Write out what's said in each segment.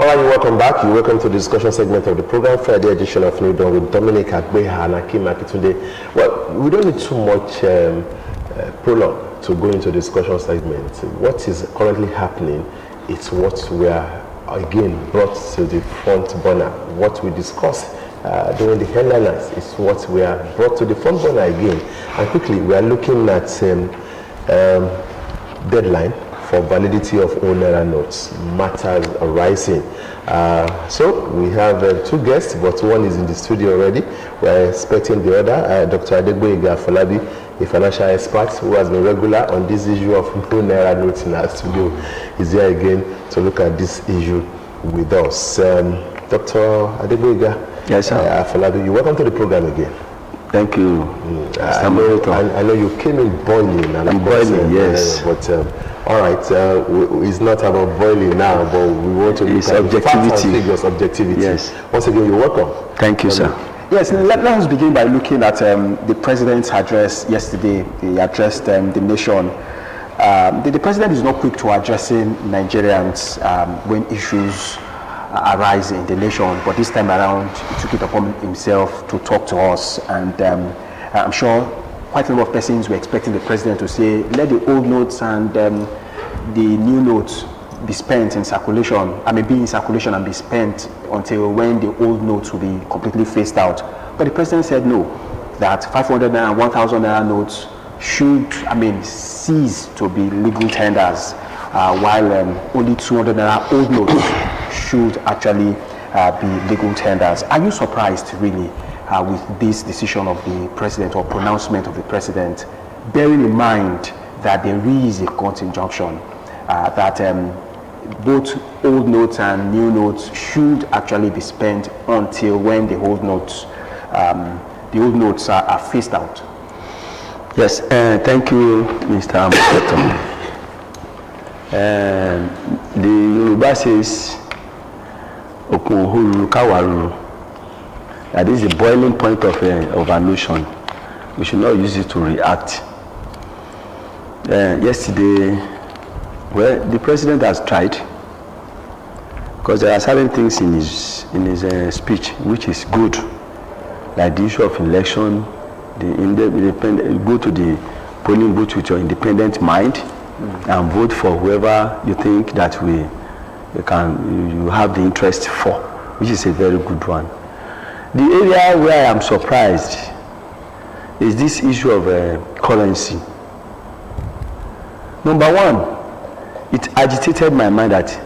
All right, welcome back. You're welcome to the discussion segment of the program, Friday edition of New Dawn with Dominic Agbeha and Akim Akitunde. Well, we don't need too much prologue to go into the discussion segment. What is currently happening is what we are, again, brought to the front burner. What we discussed during the headliners is what we are brought to the front burner again. And quickly, we are looking at deadline for validity of NAIRA notes, matters arising. So we have two guests, but one is in the studio already. We are expecting the other, Dr. Abeokuta, a financial expert who has been regular on this issue of NAIRA notes in our studio, is here again to look at this issue with us. Dr. Abeokuta, yes, sir. You're welcome to the program again. Thank you. I know you came in boiling. And I'm boiling, yes. But all right, it's not about boiling now, but we want to look at objectivity. Figures, objectivity. Yes. Once again, you're welcome. Thank you, sir. Yes, let us begin by looking at the president's address yesterday. He addressed the nation. The president is not quick to addressing Nigerians when issues arise in the nation, but this time around he took it upon himself to talk to us, and I'm sure quite a lot of persons were expecting the president to say, let the old notes and the new notes be spent in circulation, be in circulation and be spent until when the old notes will be completely phased out. But the president said no, that 500 naira and 1,000 naira notes should cease to be legal tenders, while only 200 naira old notes should actually be legal tenders. Are you surprised really with this decision of the president or pronouncement of the president, bearing in mind that there is a court injunction that both old notes and new notes should actually be spent until when the old notes are phased out? Yes, thank you, Mr. Abeokuta. The Yoruba says, that is the boiling point of an ocean. We should not use it to react. Yesterday, well, the president has tried, because there are certain things in his speech which is good, like the issue of election, go to the polling booth with your independent mind and vote for whoever you think that you have the interest for, which is a very good one. The area where I am surprised is this issue of currency. Number one, it agitated my mind that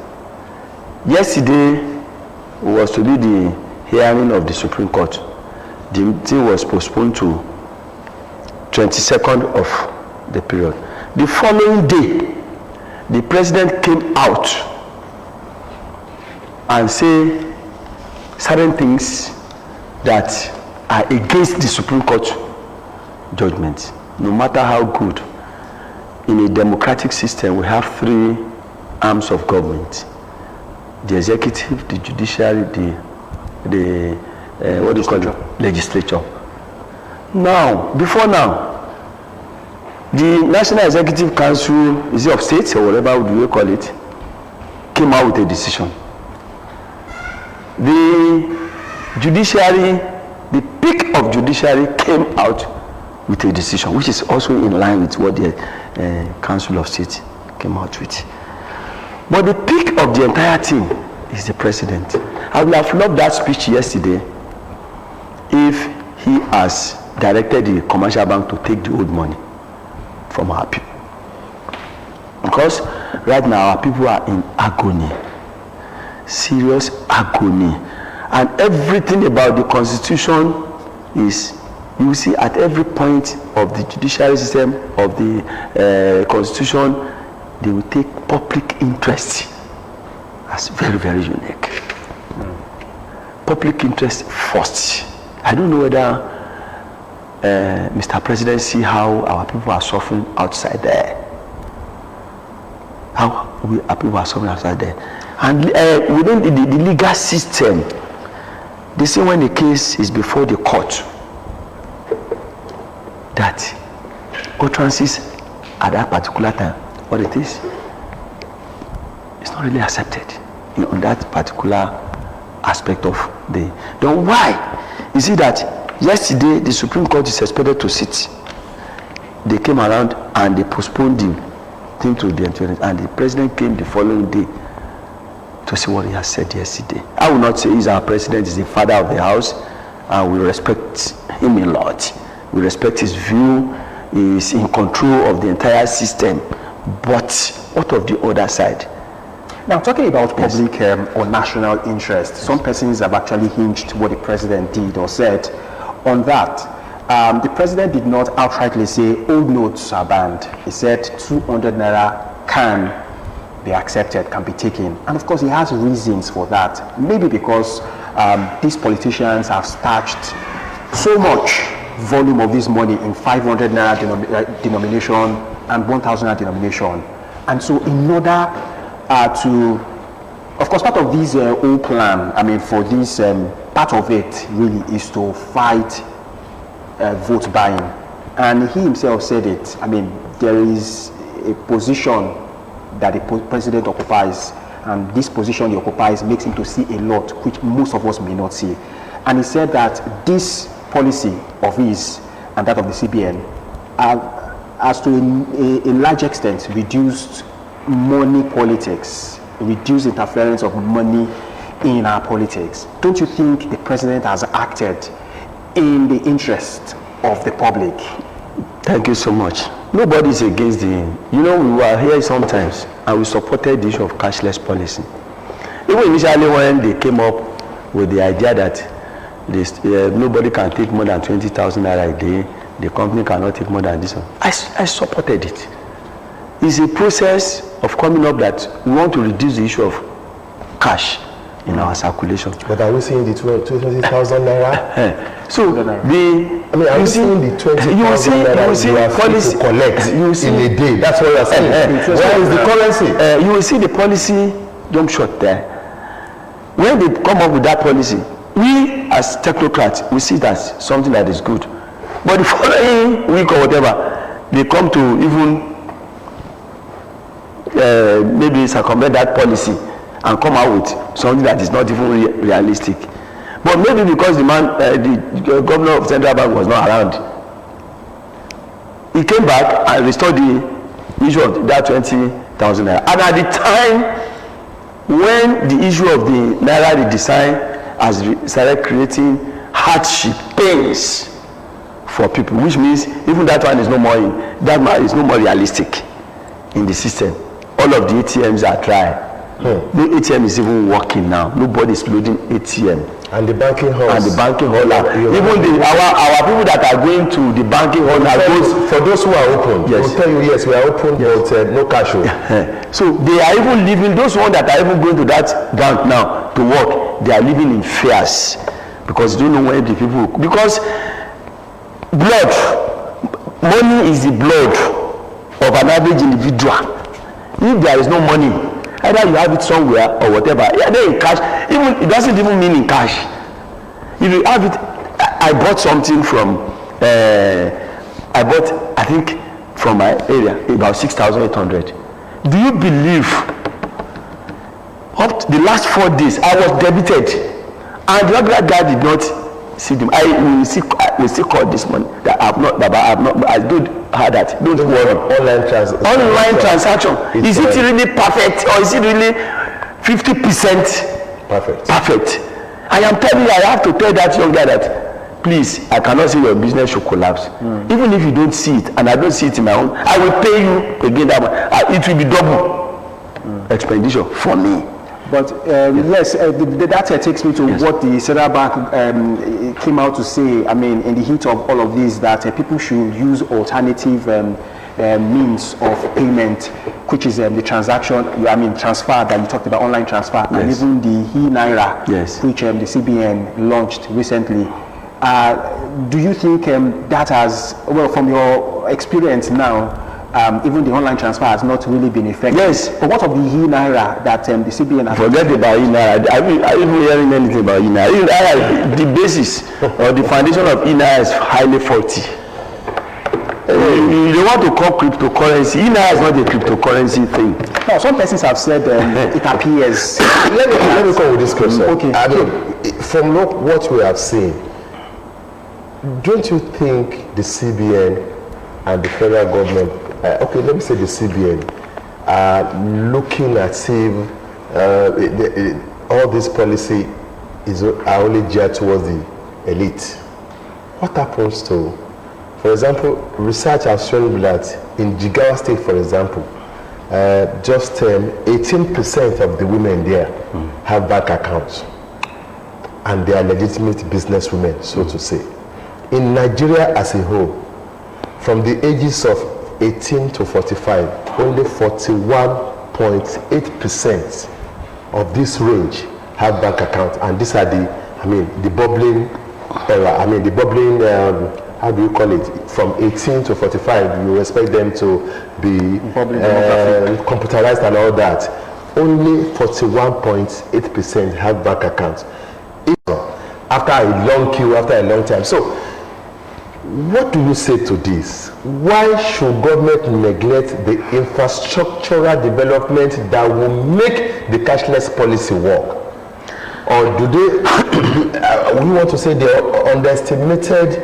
yesterday was to be the hearing of the Supreme Court. The thing was postponed to 22nd of the period. The following day, the president came out and say certain things that are against the Supreme Court judgment. No matter how good, in a democratic system we have three arms of government: the executive, the judiciary, the what do you call it? Legislature. Now, before now, the National Executive Council, is it of states or whatever do you call it, came out with a decision. The judiciary, the peak of judiciary came out with a decision, which is also in line with what the Council of State came out with. But the peak of the entire thing is the president. I would have loved that speech yesterday if he has directed the commercial bank to take the old money from our people. Because right now our people are in agony, serious agony. And everything about the constitution is, you see, at every point of the judiciary system, of the constitution, they will take public interest as very, very unique. Public interest first. I don't know whether Mr. President see how our people are suffering outside there. How our people are suffering outside there. And within the legal system, they say when the case is before the court, that utterances at that particular time, what it is, it's not really accepted. on that particular aspect of the. Then why? You see that yesterday the Supreme Court is expected to sit. They came around and they postponed the thing to the 20th, and the president came the following day to see what he has said yesterday. I will not say he's our president, he's the father of the house, and we respect him a lot. We respect his view. He is in control of the entire system. But what of the other side? Now, talking about public or national interest, some persons have actually hinged what the president did or said on that. The president did not outrightly say old notes are banned. He said 200 naira can be accepted, can be taken. And of course, he has reasons for that. Maybe because these politicians have stashed so much volume of this money in 500 naira denomination and 1,000 naira denomination. And so in order to, of course, part of this whole plan, I mean, for this, part of it really is to fight vote buying. And he himself said it. I mean, there is a position that the president occupies, and this position he occupies makes him to see a lot which most of us may not see. And he said that this policy of his and that of the CBN has to a large extent reduced money politics, reduced interference of money in our politics. Don't you think the president has acted in the interest of the public? Thank you so much. Nobody is against the, you know, we were here sometimes and we supported the issue of cashless policy. Even initially when they came up with the idea that this, nobody can take more than 20,000 naira a day, the company cannot take more than this one. I supported it. It's a process of coming up that we want to reduce the issue of cash in our circulation. But are we seeing the 20,000 naira? So are you seeing the 20,000 naira you are policy to collect in a day? That's what you are saying. Where is the currency? You will see the policy jump shot there. When they come up with that policy, we as technocrats, we see it as something that is good. But the following week or whatever, they come to even maybe circumvent that policy and come out with something that is not even realistic. But maybe because the man, the governor of Central Bank was not around, he came back and restored the issue of that 20,000 naira. And at the time when the issue of the naira redesign has started creating hardship, pains for people, which means even that one is no more realistic in the system. All of the ATMs are dry. No ATM is even working now. Nobody is loading ATM. And the banking halls. And the banking hall. Even our people that are going to the banking hall are those, for those who are open. Yes. We'll tell you, yes, we are open, yes. But no cash. So they are even living, those ones that are even going to that bank now to work, they are living in fears because they don't know where the people, because blood, money is the blood of an average individual. If there is no money, either you have it somewhere or whatever, either in cash, even it doesn't even mean in cash. If you have it, I bought something from I think from my area about 6,800. Do you believe up to the last 4 days I was debited and the other guy did not see them? I will still call this money that I don't have that. Don't worry. Online transaction. Is it really perfect or is it really 50% perfect? I am telling you, I have to tell that young guy that please, I cannot say your business should collapse. Even if you don't see it and I don't see it in my own, I will pay you again that one. It will be double expenditure for me. But yes, that takes me to what the Central Bank came out to say. I mean, in the heat of all of this, that people should use alternative means of payment, which is the transaction, transfer that you talked about, online transfer, yes. And even the NAIRA, yes. Which the CBN launched recently. Do you think that has, well, from your experience now, even the online transfer has not really been effective? Yes. But what of the NAIRA that the CBN has? Forget about NAIRA. I even hearing anything about NAIRA. The basis or the foundation of NAIRA is highly faulty. They want to call cryptocurrency. NAIRA is not a cryptocurrency thing. No, some persons have said it appears. Let me come with this question. Okay. I mean, from what we have seen, don't you think the CBN and the federal government, okay, let me say the CBN, are looking at if all this policy are only geared towards the elite? What happens to, for example, research has shown that in Jigawa State, for example, just 18% of the women there have bank accounts, and they are legitimate businesswomen, so to say. In Nigeria as a whole, from the ages of 18 to 45, only 41.8% of this range have bank accounts, and these are the bubbling era. The bubbling, how do you call it? From 18 to 45, you expect them to be computerized and all that. Only 41.8% have bank accounts. After a long queue, after a long time. So, what do you say to this? Why should government neglect the infrastructural development that will make the cashless policy work? Or do they, we want to say they underestimated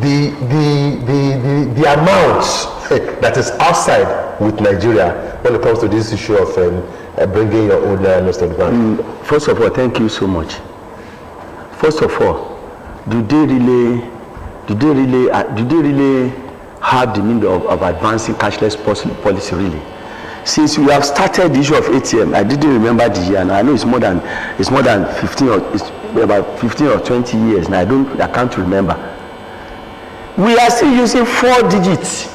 the amount that is outside with Nigeria when it comes to this issue of bringing your own naira to the bank? First of all, thank you so much. First of all, do they really have the means of advancing cashless policy really? Since we have started the issue of ATM, I didn't remember the year, and I know it's more than 15 or it's about 15 or 20 years, and I can't remember. We are still using 4 digits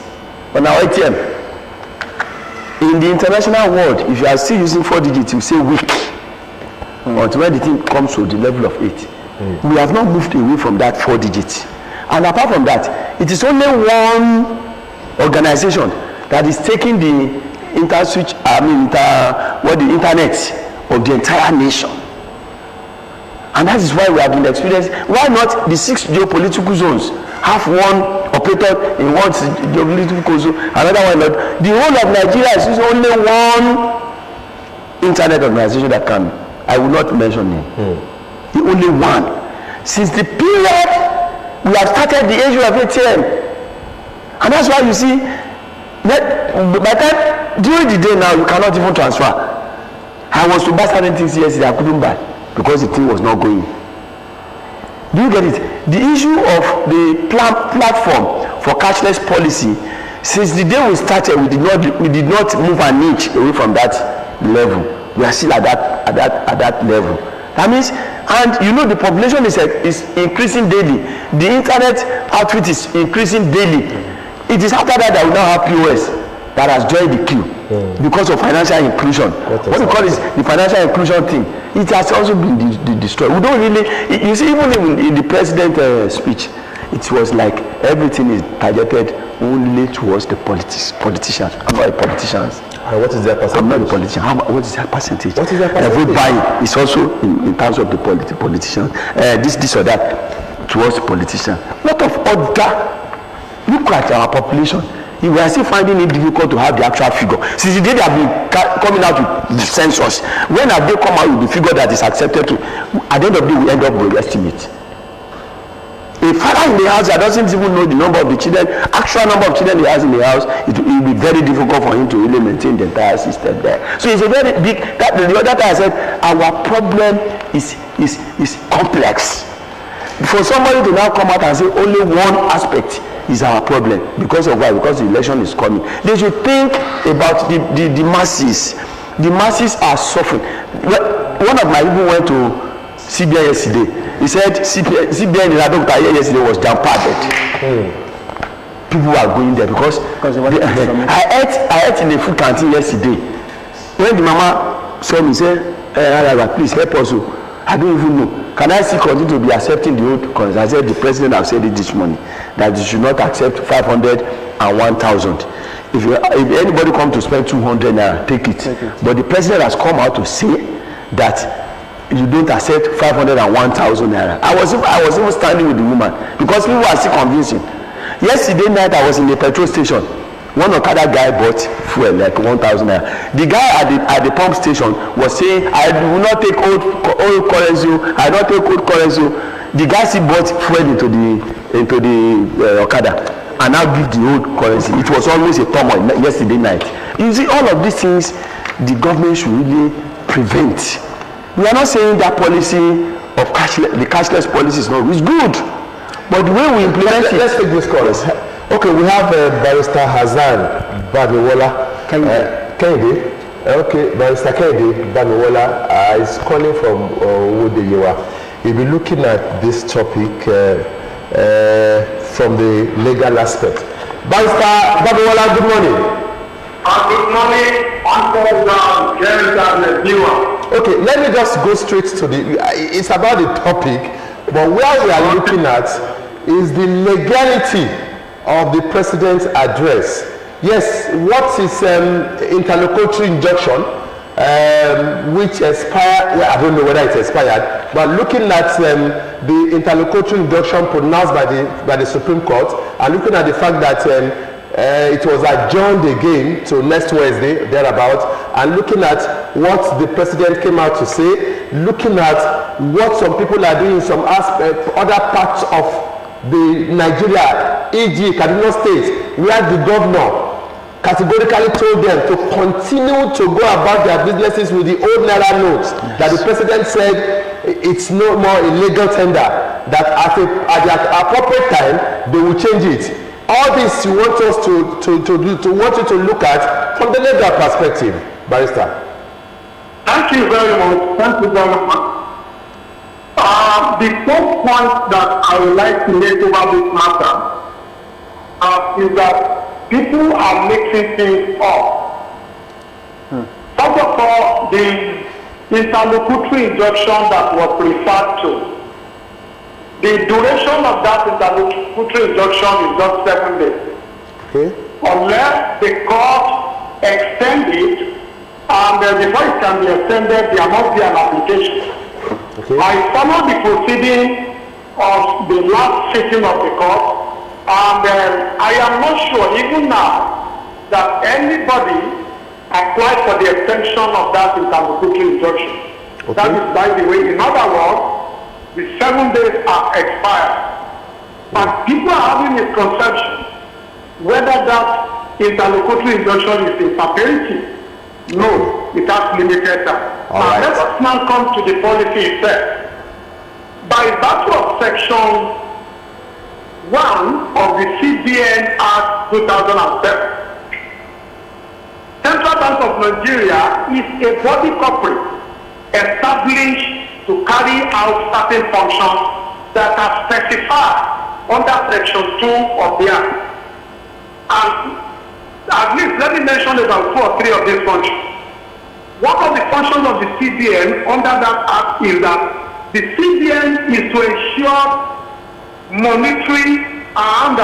on our ATM. In the international world, if you are still using 4 digits, you say weak. Until when the thing comes to the level of 8. We have not moved away from that 4 digits. And apart from that, it is only one organization that is taking the internet of the entire nation. And that is why we have been experiencing. Why not the 6 geopolitical zones have one operator in one geopolitical zone, another one not? The whole of Nigeria is only one internet organization that can. I will not mention it. The only one. Since the period we have started the issue of ATM, and that's why you see that by the time during the day now you cannot even transfer. I was to buy certain things yesterday, I couldn't buy because the thing was not going. Do you get it? The issue of the platform for cashless policy, since the day we started, we did not move an inch away from that level. We are still at that level. That means, and you know, the population is increasing daily. The internet outreach is increasing daily. It is after that we now have POS that has joined the queue because of financial inclusion. What we call is the financial inclusion thing. It has also been destroyed. We don't really, you see, even in the president's speech, it was like everything is targeted only towards the politicians. I'm not a politician. And what is their percentage? I'm not a politician. What is their percentage? What is their percentage? Every buying is also in terms of the politicians. This or that towards the politician. Lot of other. Look at our population. We are still finding it difficult to have the actual figure. Since the day they have been coming out with the census, when have they come out with the figure that is accepted to? At the end of the day, we end up with estimate. A father in the house that doesn't even know the number of the children, actual number of children he has in the house, it will be very difficult for him to really maintain the entire system there. So it's a very big, the other time I said, our problem is complex. For somebody to now come out and say only one aspect is our problem, because of why? Because the election is coming. They should think about the masses. The masses are suffering. One of my people went to CBN yesterday. He said CBN in Abeokuta yesterday was jam-packed. People were going there because I ate in the food canteen yesterday. When the mama saw me, say, please help us. I don't even know. Can I still continue to be accepting the old coins? I said the president has said it this morning that you should not accept 500 and 1,000. If anybody come to spend 200 naira, take it. But the president has come out to say that you don't accept 500 and 1,000 naira. I was even standing with the woman because people are still convincing. Yesterday night I was in the petrol station. One Okada guy bought fuel like 1,000 naira. The guy at the pump station was saying, I will not take old currency. I don't take old currency. The guy still bought fuel into the Okada and now give the old currency. It was always a turmoil yesterday night. You see, all of these things the government should really prevent. We are not saying that policy of the cashless policy is not, it's good, but the way we implement it. Let's take this call. Okay, we have Barrister Hassan Bamiwola. Kennedy. Okay, Barrister Kennedy Bamiwola is calling from Wodeyewa. We'll be looking at this topic from the legal aspect. Barrister Bamiwola, good morning. Good morning, Uncle Jerry viewer. Okay, let me just go straight to it's about the topic, but where we are looking at is the legality of the president's address. Yes, what is interlocutory injunction, which expired, well, I don't know whether it expired, but looking at the interlocutory injunction pronounced by the Supreme Court, and looking at the fact that it was adjourned again to next Wednesday, thereabout, and looking at what the president came out to say, looking at what some people are doing in some other parts of the Nigeria, e.g. Kaduna State, where the governor categorically told them to continue to go about their businesses with the old NAIRA notes, that the president said it's no more illegal tender, that at the appropriate time they will change it. All this you want us want you to look at from the legal perspective, Barrister. Thank you very much. Thank you very much. The first point that I would like to make over this matter is that people are mixing things up. First of all, the interlocutory injunction that was referred to, the duration of that interlocutory injunction is just 7 days. Okay. Unless the court extends it, and before it can be extended, there must be an application. Okay. I followed the proceeding of the last sitting of the court, and I am not sure even now that anybody applied for the extension of that interlocutory injunction. Okay. That is, by the way, in other words, the 7 days are expired. And people are having a misconception whether that interlocutory injunction is in perpetuity. No, it has limited time. Now let us now come to the policy itself. By virtue of section 1 of the CBN Act 2007, Central Bank of Nigeria is a body corporate established to carry out certain functions that are specified under section 2 of the Act. And at least let me mention about 2 or 3 of these functions. One of the functions of the CBN under that Act is that the CBN is to ensure monetary and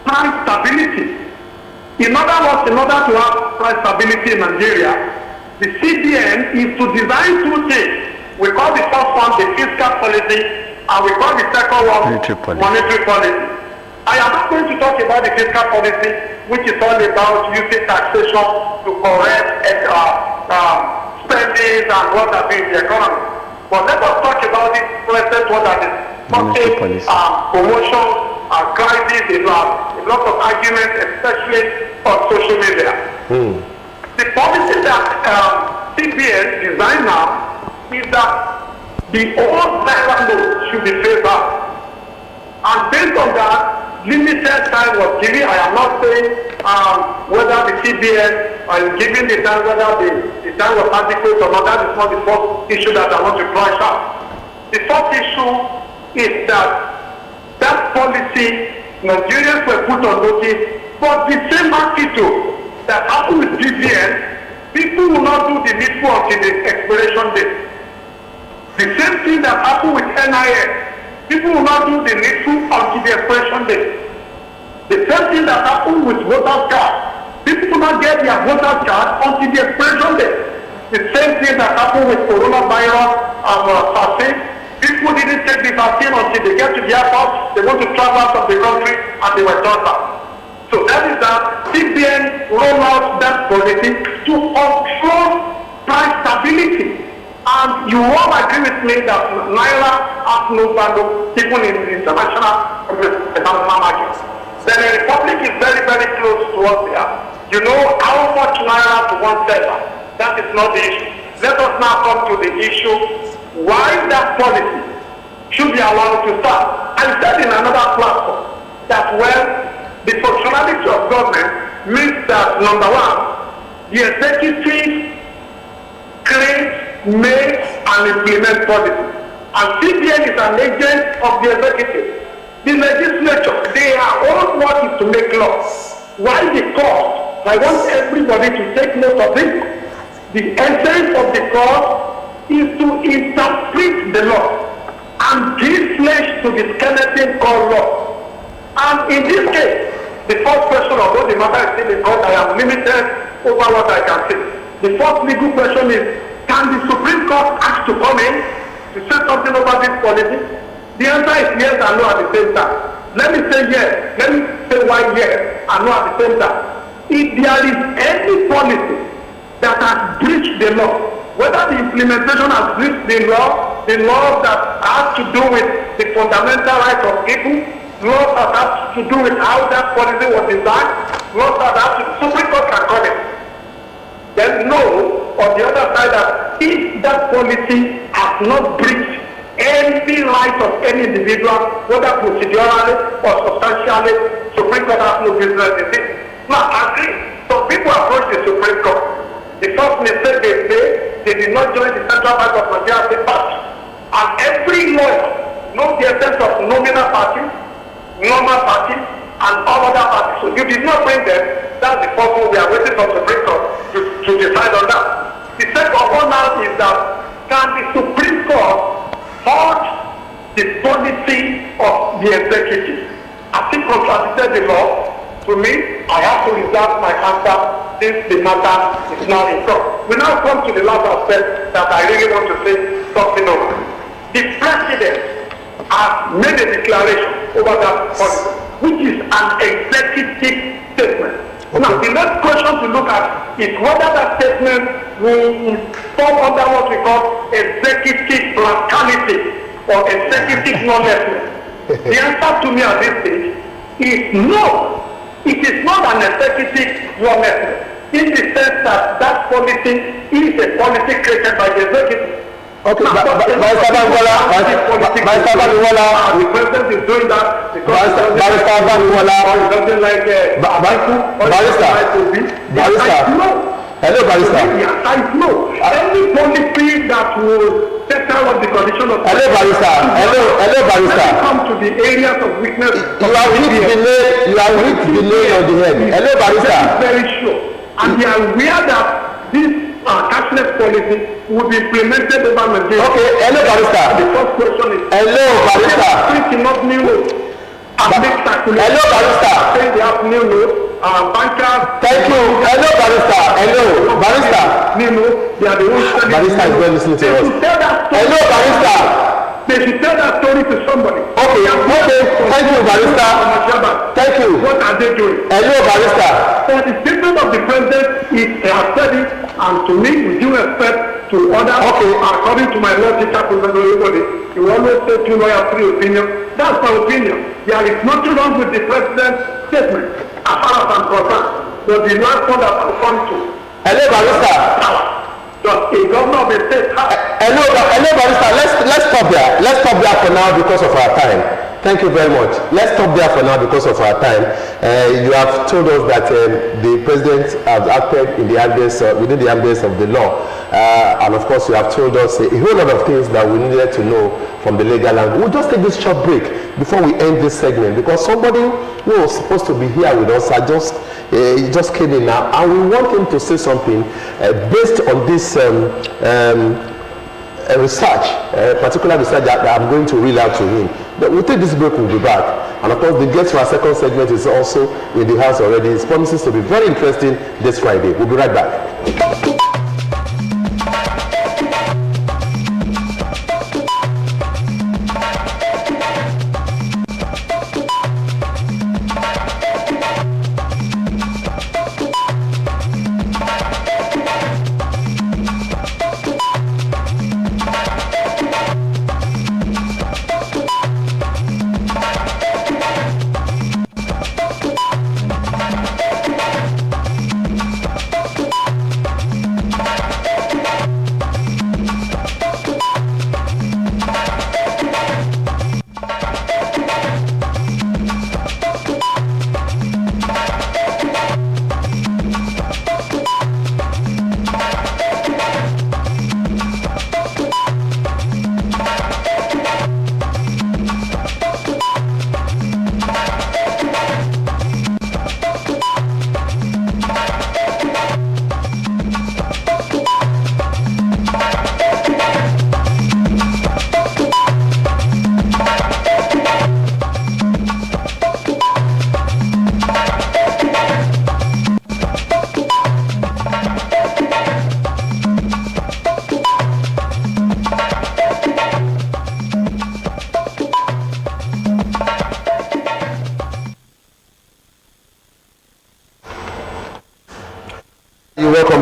price stability. In other words, in order to have price stability in Nigeria, the CBN is to design 2 things. We call the first one the fiscal policy, and we call the second one monetary policy. I am not going to talk about the fiscal policy, which is all about using taxation to correct spending and what have been in the economy. But let us talk about this present one that is causing promotion and crisis, a lot of arguments, especially on social media. The policy that CBN designed now is that the old NAIRA note should be phased out. And based on that, limited time was given. I am not saying whether the CBN is giving the time, whether the time was adequate or not. That is not the first issue that I want to flash out. The first issue is that policy, Nigerians were put on notice, but the same attitude that happened with CBN, people will not do the needful until the expiration date. The same thing that happened with NIS. People will not do the needful until the expiration date. The same thing that happened with voters card. People will not get their voters card until the expiration date. The same thing that happened with coronavirus vaccine. People didn't take the vaccine until they get to the airport, they want to travel out of the country, and they were turned back. So that is that CBN rolled out that policy to control price stability. And you all agree with me that NAIRA has no value even in the international market. Then the Republic is very, very close to us here. You know how much NAIRA to one seller. That is not the issue. Let us now come to the issue why that policy should be allowed to start. I said in another platform that the functionality of government means that, number one, the executive creates, makes, and implements policy. And CBN is an agent of the executive. The legislature, their own work is to make laws. Why the court? I want everybody to take note of this. The essence of the court is to interpret the law and give flesh to the skeleton called law. And in this case, the first question, although the matter is still in court, I am limited over what I can say. The first legal question is, can the Supreme Court ask to come in to say something about this policy? The answer is yes and no at the same time. Let me say yes. Let me say why yes and no at the same time. If there is any policy that has breached the law, whether the implementation has breached the law that has to do with the fundamental rights of people, laws that have to do with how that policy was designed, laws that have to, Supreme Court can call it. Then no, on the other side, that if that policy has not breached any right of any individual, whether procedurally or substantially, Supreme Court has no business in it. Now, I agree. Some people approach the Supreme Court. The first mistake they say, they did not join the Central Bank of Nigeria as a party. And every lawyer knows the essence of nominal parties, normal parties, and all other parties. So you did not bring them. That's the first one. We are waiting for the Supreme Court to decide on that. The second one now is that can the Supreme Court halt the policy of the executive? I think contradicted the law. To me, I have to reserve my answer since the matter is now in court. We now come to the last aspect that I really want to say something over. The president has made a declaration over that policy, which is an executive statement. Okay. Now, the next question to look at is whether that statement will fall under what we call executive brutality or executive lawlessness. The answer to me at this stage is no. It is not an executive lawlessness in the sense that that policy is a policy created by the executive. Okay, the president is doing that because doesn't like Hello, Barrister. I know. Any policy that will settle on the condition of... Hello, Barrister. Hello, Barrister. Let me come to the areas of weakness. You are hit the nail on the head. Hello, Barrister. That is very sure. And they are aware that this cashless policy will be implemented over Nigeria. Okay, hello, Barrister. The first question is... Hello, Barrister. Hello, Barrister. Saying they have new notes. Bankers. Thank you. Hello, Barrister. Hello, Barrister. They are the ones telling Barrister is well listening to us. Hello, Barrister. They should tell that story to somebody. Okay. Thank you, Barrister. Thank you. What are they doing? Hello, Barrister. For the statement of the president is has said it, and to me, with due respect to others, according to my law teacher, Professor Everybody, he will always say two lawyers, three opinions. That's my opinion. There is nothing wrong with the president's statement, as far as I'm concerned. But the last one that I'll come to. Hello, Barrister. Just a governor of the state. Hello, Barrister. Let's stop there. Let's stop there for now because of our time. Thank you very much. Let's stop there for now because of our time. You have told us that the president has acted in the ambient, within the ambient of the law. And of course, you have told us a whole lot of things that we needed to know from the legal angle. We'll just take this short break before we end this segment because somebody who was supposed to be here with us he just came in now, and we want him to say something based on this research, particular research that I'm going to reel out to him. But we'll take this break, we'll be back. And of course, the guest for our second segment is also in the house already. It promises to be very interesting this Friday. We'll be right back.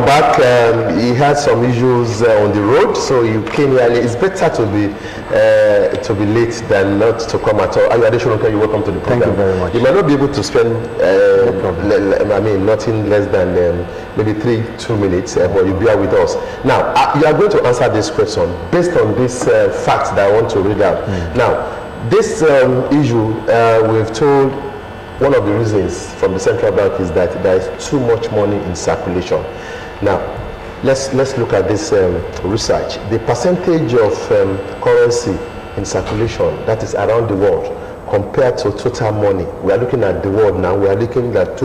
come back. He had some issues on the road, so you came early. It's better to be late than not to come at all. Adeokuta, you're welcome to the program. Thank you very much. You might not be able to spend, nothing less than maybe 2 minutes, but you'll be here with us. Now, you are going to answer this question based on this facts that I want to read out. Now, this issue, we've told one of the reasons from the central bank is that there is too much money in circulation. Now, let's look at this research. The percentage of currency in circulation that is around the world compared to total money. We are looking at the world now. We are looking at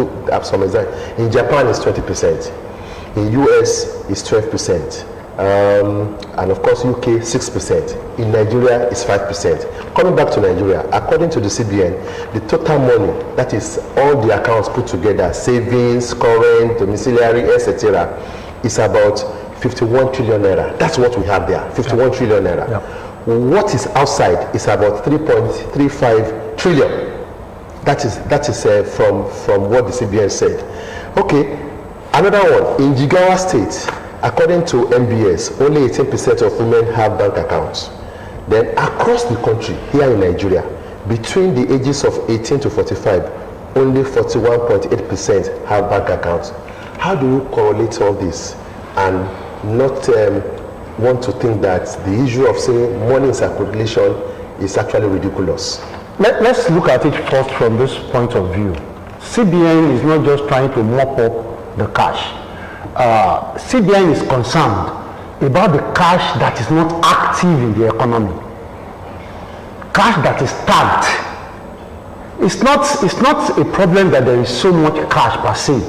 some example. In Japan, it's 20%. In US, it's 12%. And of course UK 6%. In Nigeria it's 5%. Coming back to Nigeria, according to the CBN, the total money, that is all the accounts put together, savings, current, domiciliary, etc., is about 51 trillion naira. That's what we have there, 51 trillion naira. What is outside is about 3.35 trillion. That is from what the CBN said. Okay, another one, in Jigawa State, according to MBS, only 18% of women have bank accounts. Then across the country, here in Nigeria, between the ages of 18 to 45, only 41.8% have bank accounts. How do you correlate all this and not want to think that the issue of saying money in circulation is actually ridiculous? Let's look at it first from this point of view. CBN is not just trying to mop up the cash. CBN is concerned about the cash that is not active in the economy. Cash that is tagged. It's not a problem that there is so much cash per se,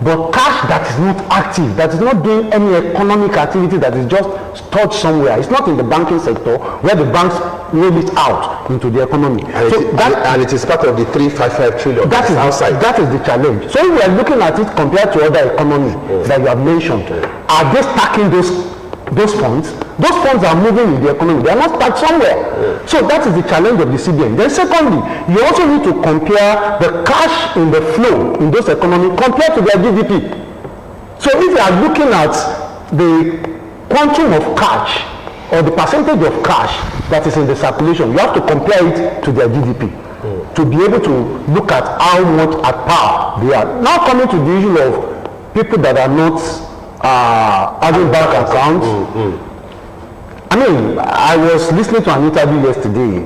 but cash that is not active, that is not doing any economic activity, that is just stored somewhere. It's not in the banking sector where the banks roll it out into the economy. And it is part of the 355 trillion. That is outside. That is the challenge. So if we are looking at it compared to other economies that you have mentioned, are they stacking those funds? Those funds are moving in the economy. They are not stacked somewhere. So that is the challenge of the CBN. Then secondly, you also need to compare the cash in the flow in those economies compared to their GDP. So if you are looking at the quantum of cash or the percentage of cash that is in the circulation, you have to compare it to their GDP to be able to look at how much at par they are. Now coming to the issue of people that are not having bank accounts. I mean, I was listening to an interview yesterday,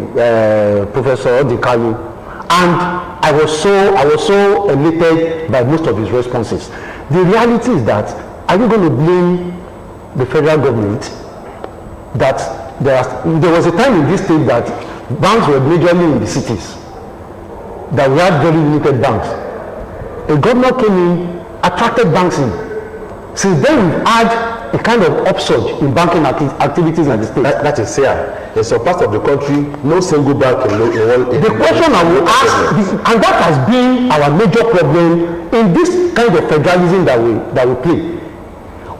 Professor Odikalu, and I was so elated by most of his responses. The reality is that, are you going to blame the federal government that there was a time in this state that banks were majorly in the cities, that we had very limited banks. A governor came in, attracted banks in. Since then, we've had a kind of upsurge in banking activities in the state. That is here. In some parts of the country, no single bank in the question I will ask, and that has been our major problem in this kind of federalism that we play.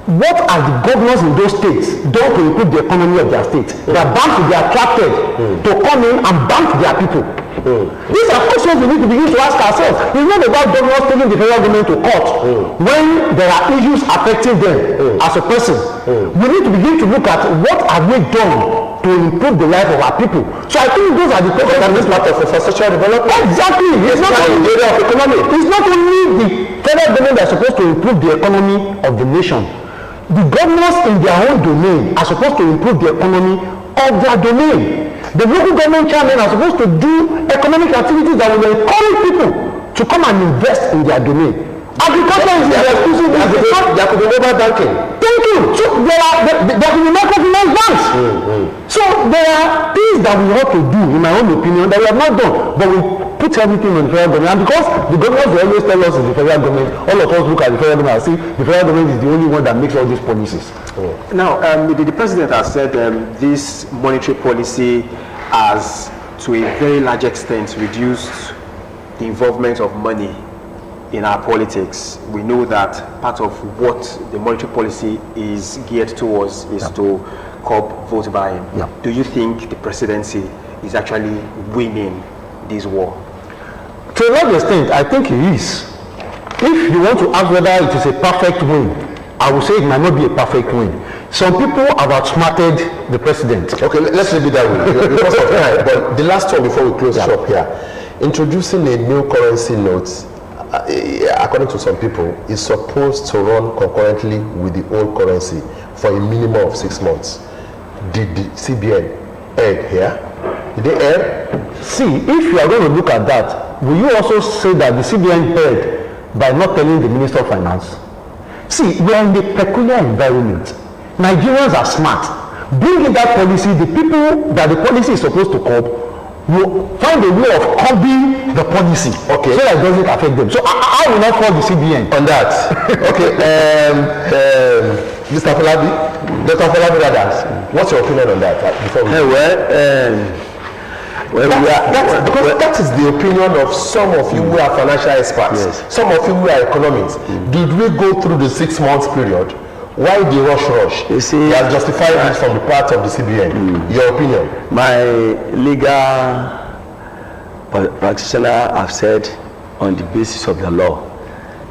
What are the governors in those states done to improve the economy of their state? Their banks will be attracted to come in and bank their people. These are questions we need to begin to ask ourselves. It's not about governors taking the federal government to court when there are issues affecting them as a person. We need to begin to look at what have we done to improve the life of our people. So I think those are the questions that this matter for social development. Exactly. It's not only the area of economy. It's not only the federal government that is supposed to improve the economy of the nation. The governors in their own domain are supposed to improve the economy of their domain. The local government chairmen are supposed to do economic activities that will encourage people to come and invest in their domain. Agriculture is exclusive. There could be mobile banking. Thank you. So there could be microfinance banks. So there are things that we ought to do, in my own opinion, that we have not done, but we put everything on the federal government. And because the governors will always tell us it's the federal government, all of us look at the federal government and see the federal government is the only one that makes all these policies. Now, the president has said this monetary policy has, to a very large extent, reduced the involvement of money in our politics. We know that part of what the monetary policy is geared towards is to curb vote buying. Do you think the presidency is actually winning this war? To a large extent, I think it is. If you want to ask whether it is a perfect win, I would say it might not be a perfect win. Some people have outsmarted the president. Okay, let's leave it that way because of time. But the last one before we close shop here, introducing a new currency note, according to some people, is supposed to run concurrently with the old currency for a minimum of 6 months. Did the CBN err here? Did they err? See, if you are going to look at that, will you also say that the CBN erred by not telling the Minister of Finance? See, we are in a peculiar environment. Nigerians are smart. Bring in that policy, the people that the policy is supposed to curb will find a way of curbing the policy, okay, so that it doesn't affect them. So I will not call the CBN on that. Okay, Mr. Falabi, Dr. Falabi Radas, what's your opinion on that? Before we that is the opinion of some of you who are financial experts, some of you who are economists. Did we go through the 6 months period? Why the rush? You see, they have justified this from the part of the CBN. Your opinion? My legal practitioner have said on the basis of the law.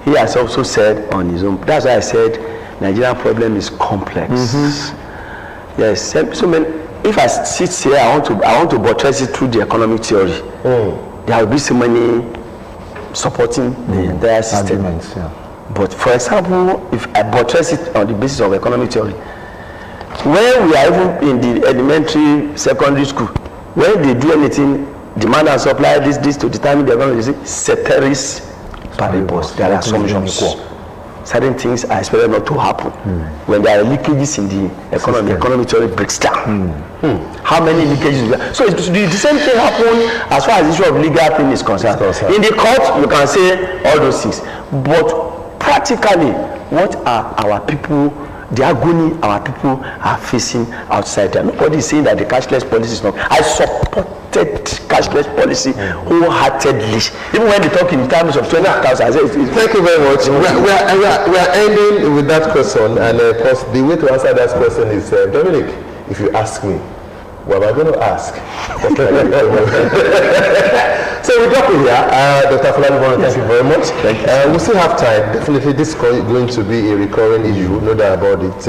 He has also said on his own. That's why I said Nigerian problem is complex. Yes, so many. If I sit here, I want to buttress it through the economic theory. There will be so many supporting the entire system. Arguments, yeah. But for example, if I buttress it on the basis of economic theory, when we are even in the elementary, secondary school, when they do anything, demand and supply, this to determine the economy, you see, ceteris paribus, there are assumptions. Certain things are expected not to happen. When there are leakages in the economy, economic theory breaks down. How many leakages? So the same thing happen as far as the issue of legal thing is concerned. In the court, you can say all those things. But practically, what are our people, the agony our people are facing outside there? Nobody is saying that the cashless policy is not. I supported cashless policy wholeheartedly. Even when they talk in terms of 20,000, I say thank you very much. We are ending with that question, and of course, the way to answer that question is Dominic. If you ask me, what am I going to ask? So we drop it here. Dr. Falabi, thank you very much. We still have time. Definitely, this is going to be a recurring issue. No doubt about it.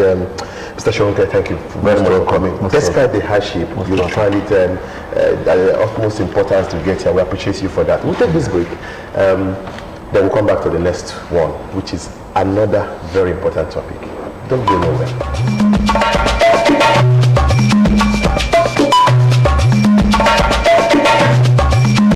Mr. Shonke, thank you very much for coming. Despite the hardship, you find it of utmost importance to get here. We appreciate you for that. We'll take this break. Then we'll come back to the next one, which is another very important topic. Don't go nowhere.